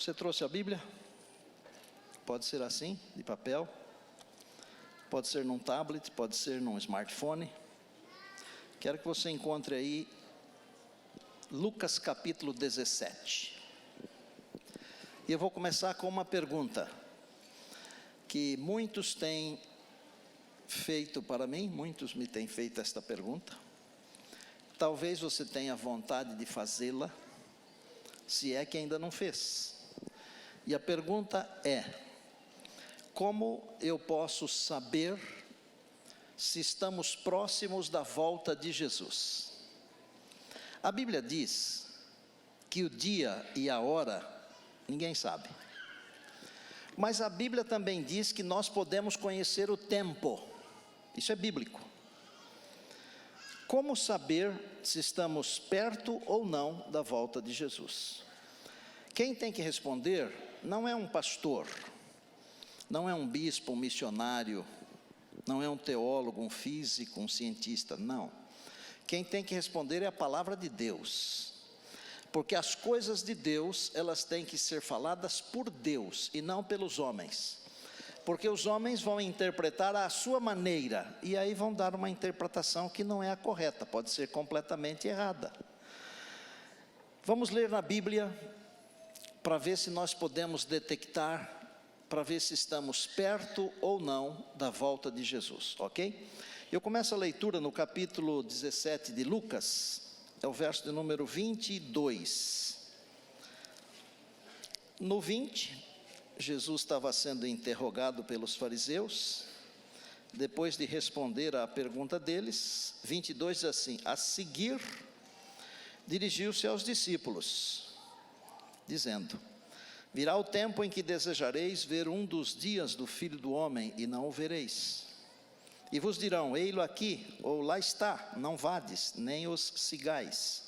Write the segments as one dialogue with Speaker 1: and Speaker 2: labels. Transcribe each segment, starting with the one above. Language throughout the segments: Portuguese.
Speaker 1: Você trouxe a Bíblia? Pode ser assim, de papel. Pode ser num tablet, pode ser num smartphone. Quero que você encontre aí Lucas capítulo 17. E eu vou começar com uma pergunta que muitos têm feito para mim, muitos me têm feito esta pergunta. Talvez você tenha vontade de fazê-la, se é que ainda não fez. E a pergunta é: como eu posso saber se estamos próximos da volta de Jesus? A Bíblia diz que o dia e a hora ninguém sabe. Mas a Bíblia também diz que nós podemos conhecer o tempo. Isso é bíblico. Como saber se estamos perto ou não da volta de Jesus? Quem tem que responder não é um pastor, não é um bispo, um missionário, não é um teólogo, um físico, um cientista, não. Quem tem que responder é a palavra de Deus. Porque as coisas de Deus, elas têm que ser faladas por Deus e não pelos homens. Porque os homens vão interpretar à sua maneira, e aí vão dar uma interpretação que não é a correta, pode ser completamente errada. Vamos ler na Bíblia, para ver se nós podemos detectar, para ver se estamos perto ou não da volta de Jesus, ok? Eu começo a leitura no capítulo 17 de Lucas, é o verso de número 22. No 20, Jesus estava sendo interrogado pelos fariseus. Depois de responder à pergunta deles, 22 diz assim: a seguir, dirigiu-se aos discípulos, dizendo: virá o tempo em que desejareis ver um dos dias do Filho do Homem, e não o vereis. E vos dirão: ei-lo aqui, ou lá está, não vades, nem os sigais.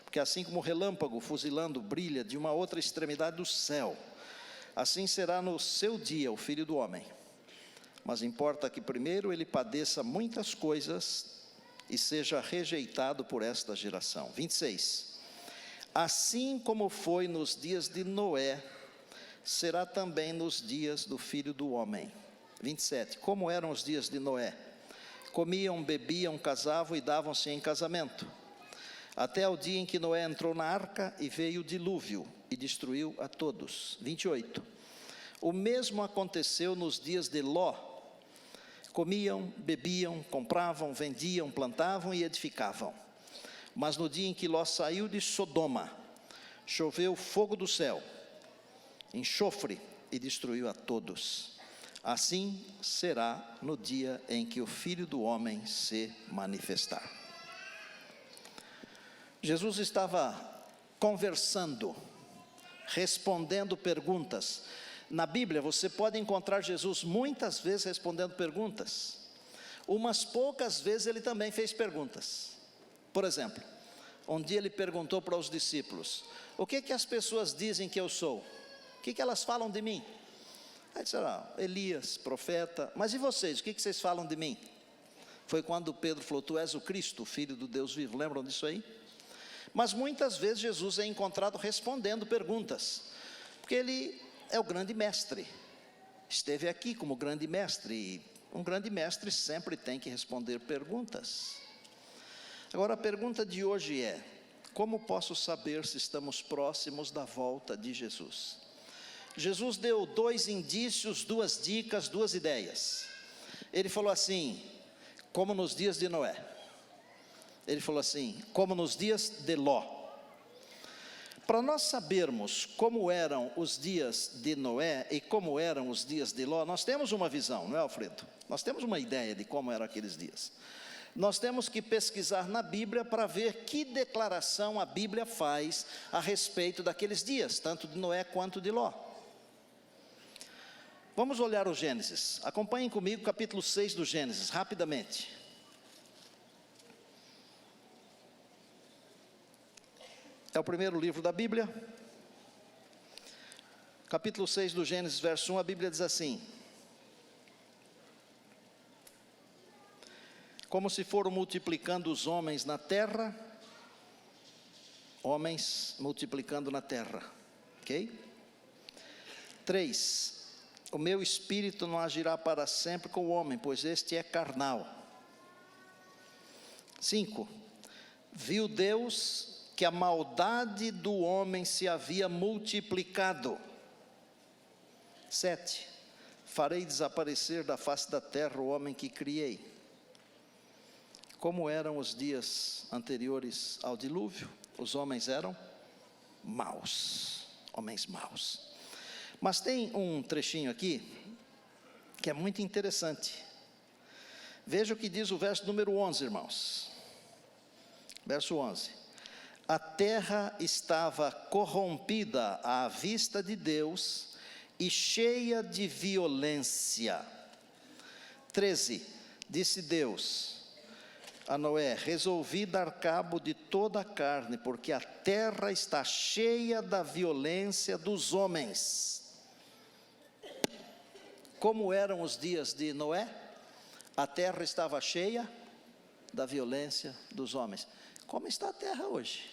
Speaker 1: Porque assim como o relâmpago fuzilando brilha de uma outra extremidade do céu, assim será no seu dia o Filho do Homem. Mas importa que primeiro ele padeça muitas coisas e seja rejeitado por esta geração. 26. Assim como foi nos dias de Noé, será também nos dias do Filho do Homem. 27. Como eram os dias de Noé? Comiam, bebiam, casavam e davam-se em casamento, até o dia em que Noé entrou na arca e veio o dilúvio e destruiu a todos. 28. O mesmo aconteceu nos dias de Ló. Comiam, bebiam, compravam, vendiam, plantavam e edificavam. Mas no dia em que Ló saiu de Sodoma, choveu fogo do céu, enxofre, e destruiu a todos. Assim será no dia em que o Filho do Homem se manifestar. Jesus estava conversando, respondendo perguntas. Na Bíblia você pode encontrar Jesus muitas vezes respondendo perguntas. Umas poucas vezes ele também fez perguntas. Por exemplo, um dia ele perguntou para os discípulos: o que as pessoas dizem que eu sou? O que elas falam de mim? Aí disseram: Elias, profeta. Mas e vocês, o que vocês falam de mim? Foi quando Pedro falou: tu és o Cristo, o Filho do Deus vivo. Lembram disso aí? Mas muitas vezes Jesus é encontrado respondendo perguntas, porque ele é o grande mestre, esteve aqui como grande mestre, e um grande mestre sempre tem que responder perguntas. Agora a pergunta de hoje é: como posso saber se estamos próximos da volta de Jesus? Jesus deu 2 indícios, 2 dicas, 2 ideias. Ele falou assim: como nos dias de Noé. Ele falou assim: como nos dias de Ló. Para nós sabermos como eram os dias de Noé e como eram os dias de Ló, nós temos uma visão, não é, Alfredo? Nós temos uma ideia de como eram aqueles dias. Nós temos que pesquisar na Bíblia para ver que declaração a Bíblia faz a respeito daqueles dias, tanto de Noé quanto de Ló. Vamos olhar o Gênesis. Acompanhem comigo o capítulo 6 do Gênesis, rapidamente. É o primeiro livro da Bíblia. Capítulo 6 do Gênesis, verso 1, a Bíblia diz assim: como se foram multiplicando os homens na terra, homens multiplicando na terra, ok? 3. O meu espírito não agirá para sempre com o homem, pois este é carnal. 5. Viu Deus que a maldade do homem se havia multiplicado. 7. Farei desaparecer da face da terra o homem que criei. Como eram os dias anteriores ao dilúvio? Os homens eram maus, homens maus. Mas tem um trechinho aqui que é muito interessante. Veja o que diz o verso número 11, irmãos. Verso 11. A terra estava corrompida à vista de Deus e cheia de violência. 13. Disse Deus a Noé: resolvi dar cabo de toda a carne, porque a terra está cheia da violência dos homens. Como eram os dias de Noé? A terra estava cheia da violência dos homens. Como está a terra hoje?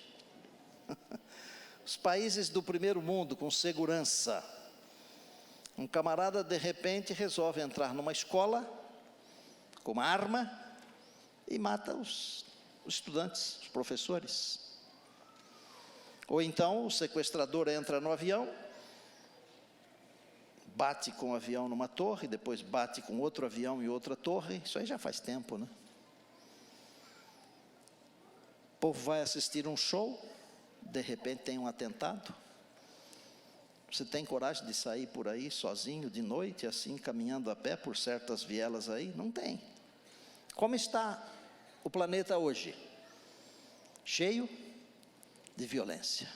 Speaker 1: Os países do primeiro mundo com segurança. Um camarada de repente resolve entrar numa escola com uma arma e mata os estudantes, os professores. Ou então o sequestrador entra no avião, bate com o avião numa torre, depois bate com outro avião e outra torre. Isso aí já faz tempo, né? O povo vai assistir um show, de repente tem um atentado. Você tem coragem de sair por aí sozinho de noite, assim, caminhando a pé por certas vielas aí? Não tem. Como está o planeta hoje? Cheio de violência,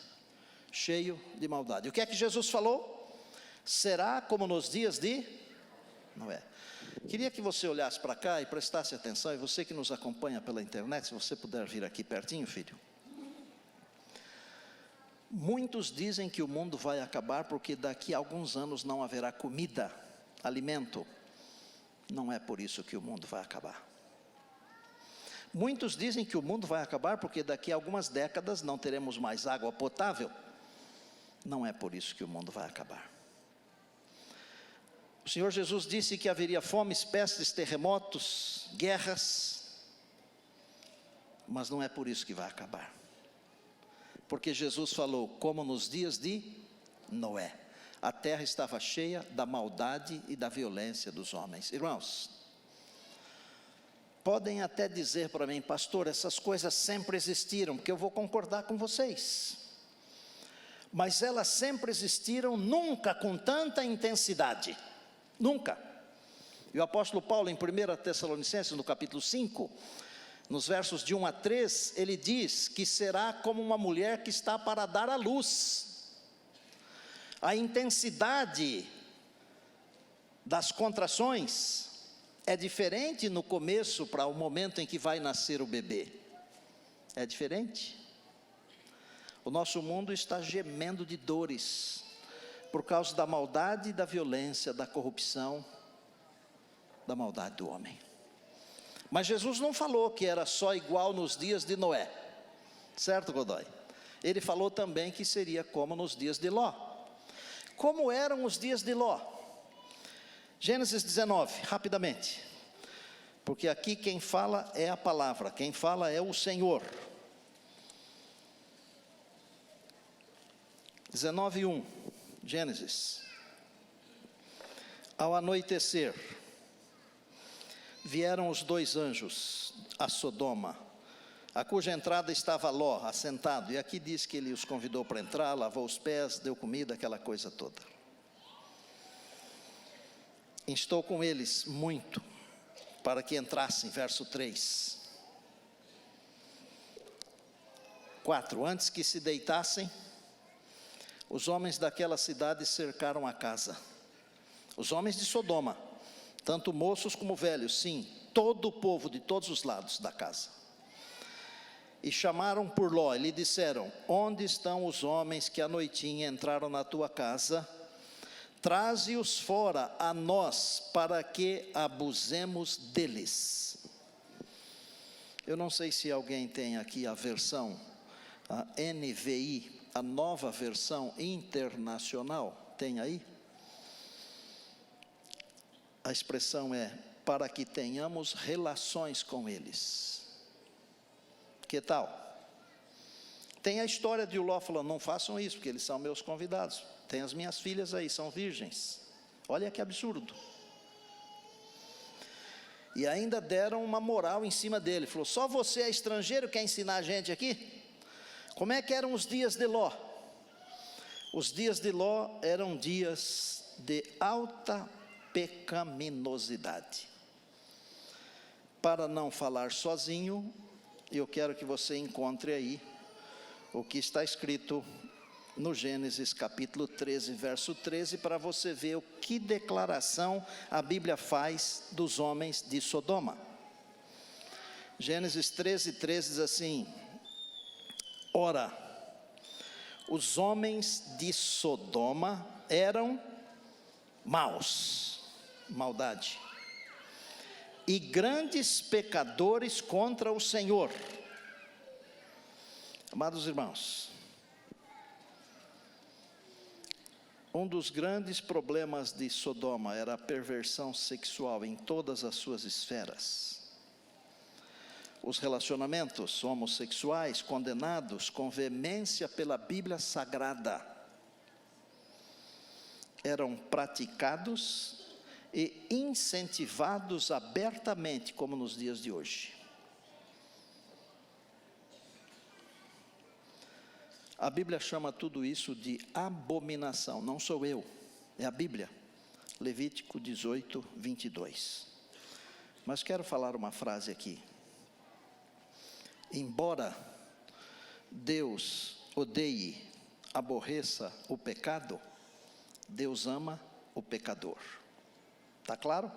Speaker 1: cheio de maldade. O que é que Jesus falou? Será como nos dias de Noé. Queria que você olhasse para cá e prestasse atenção, e você que nos acompanha pela internet, se você puder vir aqui pertinho, filho. Muitos dizem que o mundo vai acabar porque daqui a alguns anos não haverá comida, alimento. Não é por isso que o mundo vai acabar. Muitos dizem que o mundo vai acabar porque daqui a algumas décadas não teremos mais água potável. Não é por isso que o mundo vai acabar. O Senhor Jesus disse que haveria fomes, pestes, terremotos, guerras, mas não é por isso que vai acabar. Porque Jesus falou, como nos dias de Noé, a terra estava cheia da maldade e da violência dos homens. Irmãos, podem até dizer para mim, pastor, essas coisas sempre existiram, porque eu vou concordar com vocês. Mas elas sempre existiram, nunca com tanta intensidade. Nunca. E o apóstolo Paulo, em 1 Tessalonicenses, no capítulo 5, nos versos de 1 a 3, ele diz que será como uma mulher que está para dar à luz. A intensidade das contrações é diferente no começo para o momento em que vai nascer o bebê. É diferente. O nosso mundo está gemendo de dores por causa da maldade e da violência, da corrupção, da maldade do homem. Mas Jesus não falou que era só igual nos dias de Noé, certo, Godoy? Ele falou também que seria como nos dias de Ló. Como eram os dias de Ló? Gênesis 19, rapidamente, porque aqui quem fala é a palavra, quem fala é o Senhor. 19:1, Gênesis. Ao anoitecer, vieram os dois anjos a Sodoma, a cuja entrada estava Ló, assentado, e aqui diz que ele os convidou para entrar, lavou os pés, deu comida, aquela coisa toda. Instou com eles muito, para que entrassem, verso 3. 4, antes que se deitassem, os homens daquela cidade cercaram a casa. Os homens de Sodoma, tanto moços como velhos, sim, todo o povo de todos os lados da casa. E chamaram por Ló e lhe disseram, onde estão os homens que à noitinha entraram na tua casa? Traze-os fora a nós, para que abusemos deles. Eu não sei se alguém tem aqui a versão, a NVI, a nova versão internacional, tem aí? A expressão é para que tenhamos relações com eles. Que tal? Tem a história de Ló falando, não façam isso, porque eles são meus convidados. Tem as minhas filhas aí, são virgens. Olha que absurdo. E ainda deram uma moral em cima dele. Falou, só você é estrangeiro, quer ensinar a gente aqui? Como é que eram os dias de Ló? Os dias de Ló eram dias de alta pecaminosidade. Para não falar sozinho, eu quero que você encontre aí o que está escrito no Gênesis capítulo 13, verso 13, para você ver o que declaração a Bíblia faz dos homens de Sodoma. Gênesis 13, 13 diz assim, ora, os homens de Sodoma eram maus, maldade, e grandes pecadores contra o Senhor. Amados irmãos, um dos grandes problemas de Sodoma era a perversão sexual em todas as suas esferas. Os relacionamentos homossexuais condenados com veemência pela Bíblia Sagrada eram praticados e incentivados abertamente, como nos dias de hoje. A Bíblia chama tudo isso de abominação, não sou eu, é a Bíblia. Levítico 18, 22. Mas quero falar uma frase aqui. Embora Deus odeie, aborreça o pecado, Deus ama o pecador. Está claro?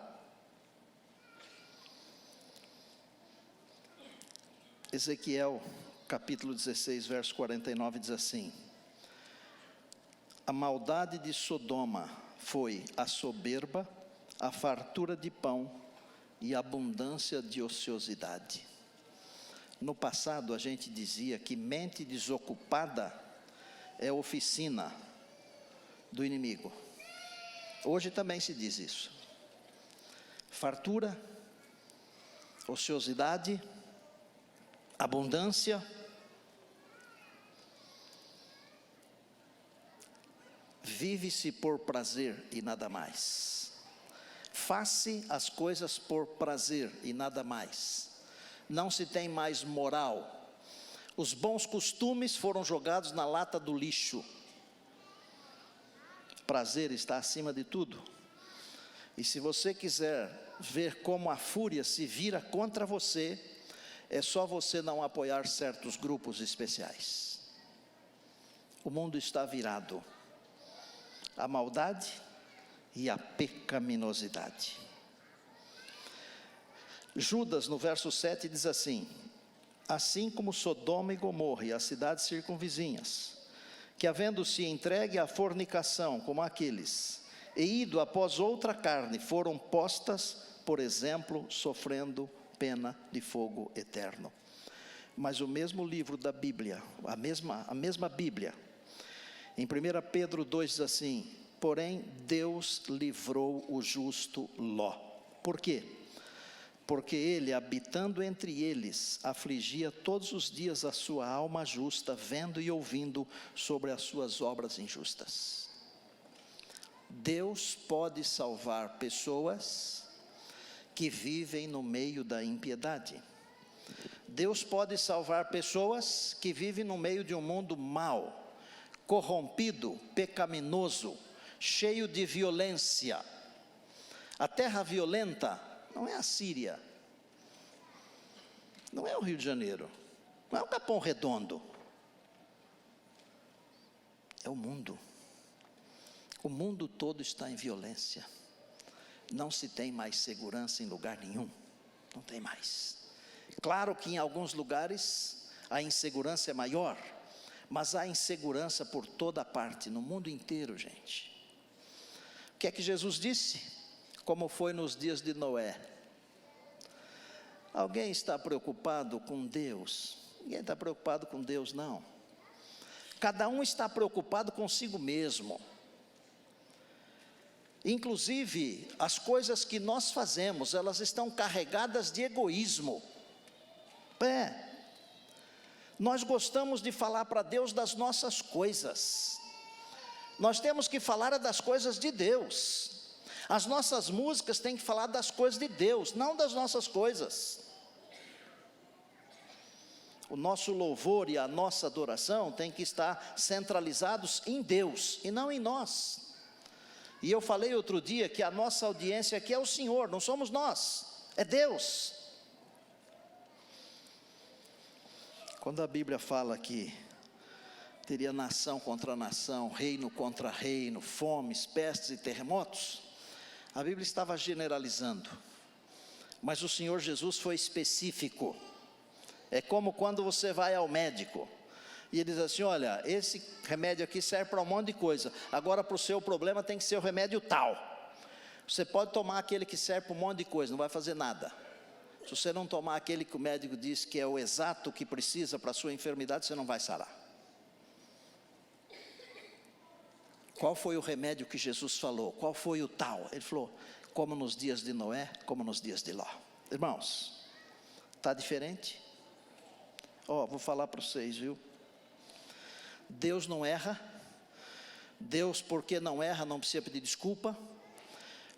Speaker 1: Ezequiel capítulo 16, verso 49 diz assim, a maldade de Sodoma foi a soberba, a fartura de pão e a abundância de ociosidade. No passado a gente dizia que mente desocupada é oficina do inimigo. Hoje também se diz isso. Fartura, ociosidade, abundância, vive-se por prazer e nada mais. Faça as coisas por prazer e nada mais. Não se tem mais moral. Os bons costumes foram jogados na lata do lixo. Prazer está acima de tudo. E se você quiser ver como a fúria se vira contra você, é só você não apoiar certos grupos especiais. O mundo está virado. A maldade e a pecaminosidade. Judas, no verso 7, diz assim, assim como Sodoma e Gomorra e as cidades circunvizinhas, que havendo-se entregue à fornicação como aqueles, e ido após outra carne, foram postas, por exemplo, sofrendo pena de fogo eterno. Mas o mesmo livro da Bíblia, a mesma Bíblia, em 1 Pedro 2 diz assim, porém Deus livrou o justo Ló. Por quê? Porque ele, habitando entre eles, afligia todos os dias a sua alma justa, vendo e ouvindo sobre as suas obras injustas. Deus pode salvar pessoas que vivem no meio da impiedade. Deus pode salvar pessoas que vivem no meio de um mundo mau, corrompido, pecaminoso, cheio de violência. A terra violenta não é a Síria, não é o Rio de Janeiro, não é o Capão Redondo, é o mundo. O mundo todo está em violência. Não se tem mais segurança em lugar nenhum, não tem mais. Claro que em alguns lugares a insegurança é maior, mas há insegurança por toda parte, no mundo inteiro, gente. O que é que Jesus disse? Como foi nos dias de Noé. Alguém está preocupado com Deus? Ninguém está preocupado com Deus, não. Cada um está preocupado consigo mesmo. Inclusive, as coisas que nós fazemos, elas estão carregadas de egoísmo. Nós gostamos de falar para Deus das nossas coisas. Nós temos que falar das coisas de Deus. As nossas músicas têm que falar das coisas de Deus, não das nossas coisas. O nosso louvor e a nossa adoração tem que estar centralizados em Deus e não em nós. E eu falei outro dia que a nossa audiência aqui é o Senhor, não somos nós, é Deus. Quando a Bíblia fala que teria nação contra nação, reino contra reino, fomes, pestes e terremotos, a Bíblia estava generalizando, mas o Senhor Jesus foi específico. É como quando você vai ao médico e ele diz assim: olha, esse remédio aqui serve para um monte de coisa, agora para o seu problema tem que ser o remédio tal. Você pode tomar aquele que serve para um monte de coisa, não vai fazer nada. Se você não tomar aquele que o médico diz que é o exato que precisa para a sua enfermidade, você não vai sarar. Qual foi o remédio que Jesus falou? Qual foi o tal? Ele falou: como nos dias de Noé, como nos dias de Ló. Irmãos, está diferente? Vou falar para vocês, viu? Deus não erra. Deus, porque não erra, não precisa pedir desculpa.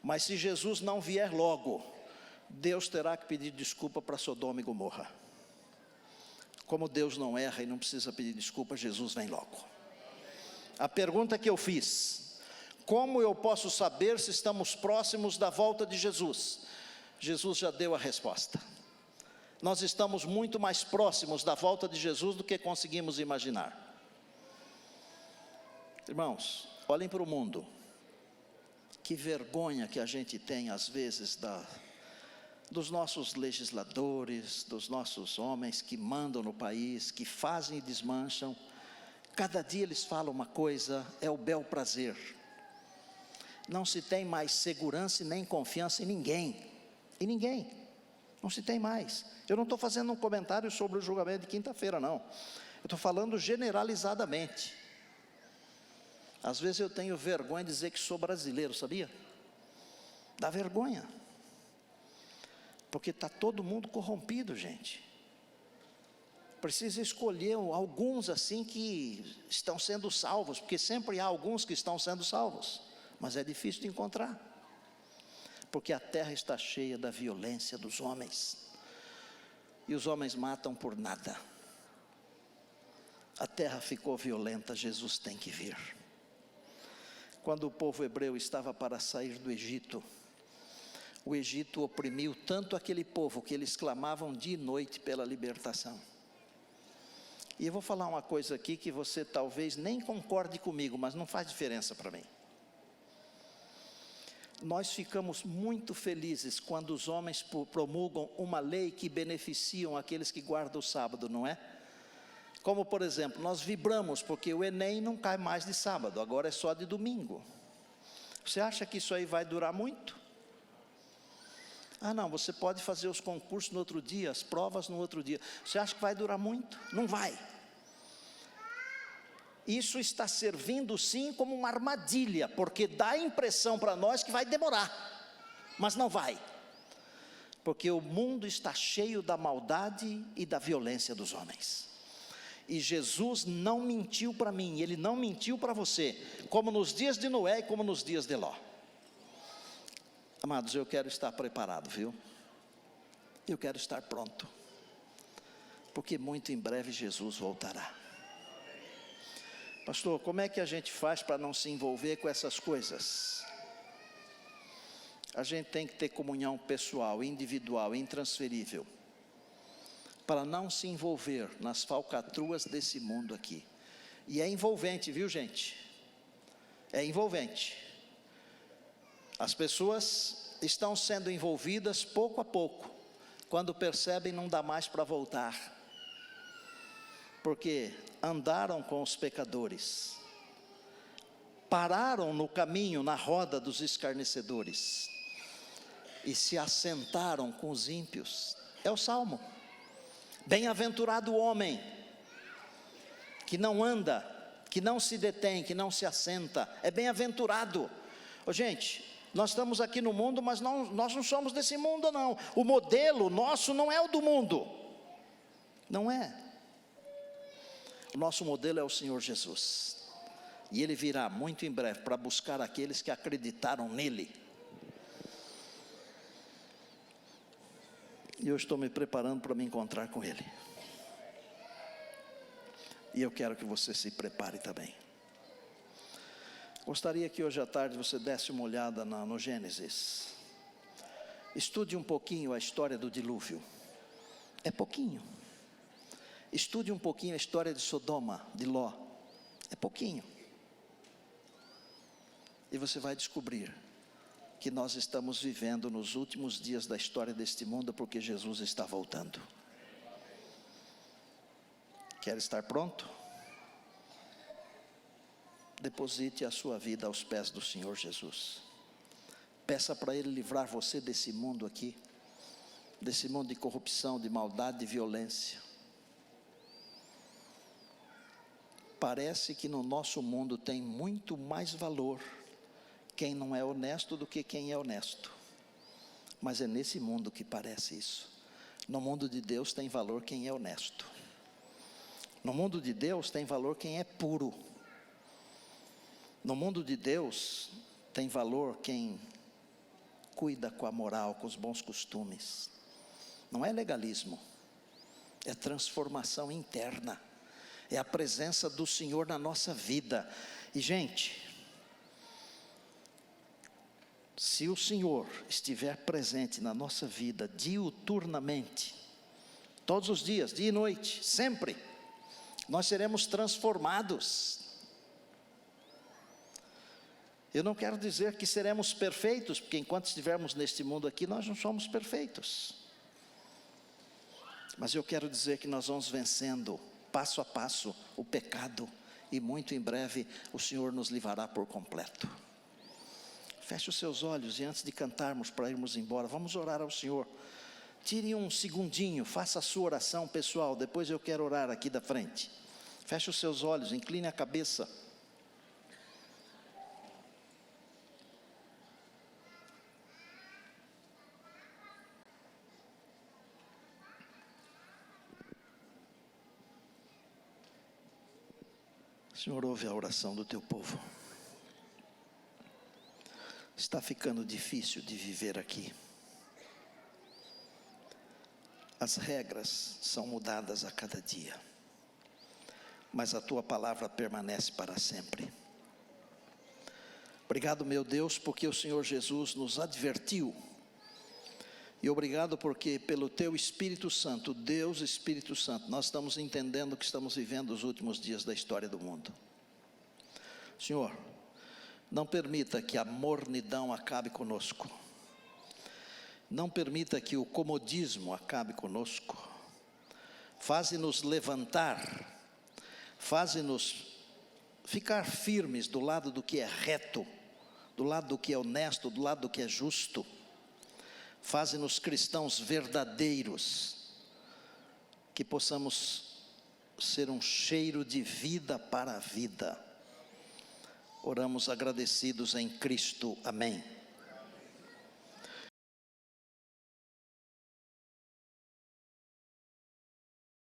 Speaker 1: Mas se Jesus não vier logo, Deus terá que pedir desculpa para Sodoma e Gomorra. Como Deus não erra e não precisa pedir desculpa, Jesus vem logo. A pergunta que eu fiz: como eu posso saber se estamos próximos da volta de Jesus? Jesus já deu a resposta. Nós estamos muito mais próximos da volta de Jesus do que conseguimos imaginar. Irmãos, olhem para o mundo. Que vergonha que a gente tem às vezes dos nossos legisladores, dos nossos homens que mandam no país, que fazem e desmancham. Cada dia eles falam uma coisa, é o bel prazer. Não se tem mais segurança e nem confiança em ninguém. Em ninguém. Não se tem mais. Eu não estou fazendo um comentário sobre o julgamento de quinta-feira, não. Eu estou falando generalizadamente. Às vezes eu tenho vergonha de dizer que sou brasileiro, sabia? Dá vergonha. Porque está todo mundo corrompido, gente. Precisa escolher alguns assim que estão sendo salvos, porque sempre há alguns que estão sendo salvos, mas é difícil de encontrar. Porque a terra está cheia da violência dos homens, e os homens matam por nada. A terra ficou violenta, Jesus tem que vir. Quando o povo hebreu estava para sair do Egito, o Egito oprimiu tanto aquele povo que eles clamavam dia e noite pela libertação. E eu vou falar uma coisa aqui que você talvez nem concorde comigo, mas não faz diferença para mim. Nós ficamos muito felizes quando os homens promulgam uma lei que beneficiam aqueles que guardam o sábado, não é? Como, por exemplo, nós vibramos porque o Enem não cai mais de sábado, agora é só de domingo. Você acha que isso aí vai durar muito? Não, você pode fazer os concursos no outro dia, as provas no outro dia. Você acha que vai durar muito? Não vai. Isso está servindo sim como uma armadilha, porque dá a impressão para nós que vai demorar, mas não vai. Porque o mundo está cheio da maldade e da violência dos homens. E Jesus não mentiu para mim, Ele não mentiu para você, como nos dias de Noé e como nos dias de Ló. Amados, eu quero estar preparado, viu? Eu quero estar pronto, porque muito em breve Jesus voltará. Pastor, como é que a gente faz para não se envolver com essas coisas? A gente tem que ter comunhão pessoal, individual, intransferível, para não se envolver nas falcatruas desse mundo aqui. E é envolvente, viu, gente? É envolvente. As pessoas estão sendo envolvidas pouco a pouco. Quando percebem, não dá mais para voltar. Porque andaram com os pecadores, pararam no caminho, na roda dos escarnecedores, e se assentaram com os ímpios. É o Salmo. Bem-aventurado o homem que não anda, que não se detém, que não se assenta. É bem-aventurado. Gente, Nós estamos aqui no mundo, mas nós não somos desse mundo não. O modelo nosso não é o do mundo. Não é. O nosso modelo é o Senhor Jesus. E Ele virá muito em breve para buscar aqueles que acreditaram nele. E eu estou me preparando para me encontrar com Ele. E eu quero que você se prepare também. Gostaria que hoje à tarde você desse uma olhada no Gênesis. Estude um pouquinho a história do dilúvio. É pouquinho. Estude um pouquinho a história de Sodoma, de Ló. É pouquinho. E você vai descobrir que nós estamos vivendo nos últimos dias da história deste mundo, porque Jesus está voltando. Quer estar pronto? Deposite a sua vida aos pés do Senhor Jesus. Peça para Ele livrar você desse mundo aqui, desse mundo de corrupção, de maldade, de violência. Parece que no nosso mundo tem muito mais valor quem não é honesto do que quem é honesto. Mas é nesse mundo que parece isso. No mundo de Deus tem valor quem é honesto. No mundo de Deus tem valor quem é puro. No mundo de Deus tem valor quem cuida com a moral, com os bons costumes. Não é legalismo, é transformação interna, é a presença do Senhor na nossa vida. E gente, se o Senhor estiver presente na nossa vida diuturnamente, todos os dias, dia e noite, sempre, nós seremos transformados. Eu não quero dizer que seremos perfeitos, porque enquanto estivermos neste mundo aqui, nós não somos perfeitos. Mas eu quero dizer que nós vamos vencendo, passo a passo, o pecado, e muito em breve o Senhor nos livrará por completo. Feche os seus olhos e antes de cantarmos para irmos embora, vamos orar ao Senhor. Tire um segundinho, faça a sua oração pessoal, depois eu quero orar aqui da frente. Feche os seus olhos, incline a cabeça. Senhor, ouve a oração do teu povo. Está ficando difícil de viver aqui. As regras são mudadas a cada dia, mas a tua palavra permanece para sempre. Obrigado, meu Deus, porque o Senhor Jesus nos advertiu. E obrigado porque pelo teu Espírito Santo, Deus Espírito Santo, nós estamos entendendo que estamos vivendo os últimos dias da história do mundo. Senhor, não permita que a mornidão acabe conosco. Não permita que o comodismo acabe conosco. Faze-nos levantar, faze-nos ficar firmes do lado do que é reto, do lado do que é honesto, do lado do que é justo. Faze-nos cristãos verdadeiros, que possamos ser um cheiro de vida para a vida. Oramos agradecidos em Cristo. Amém.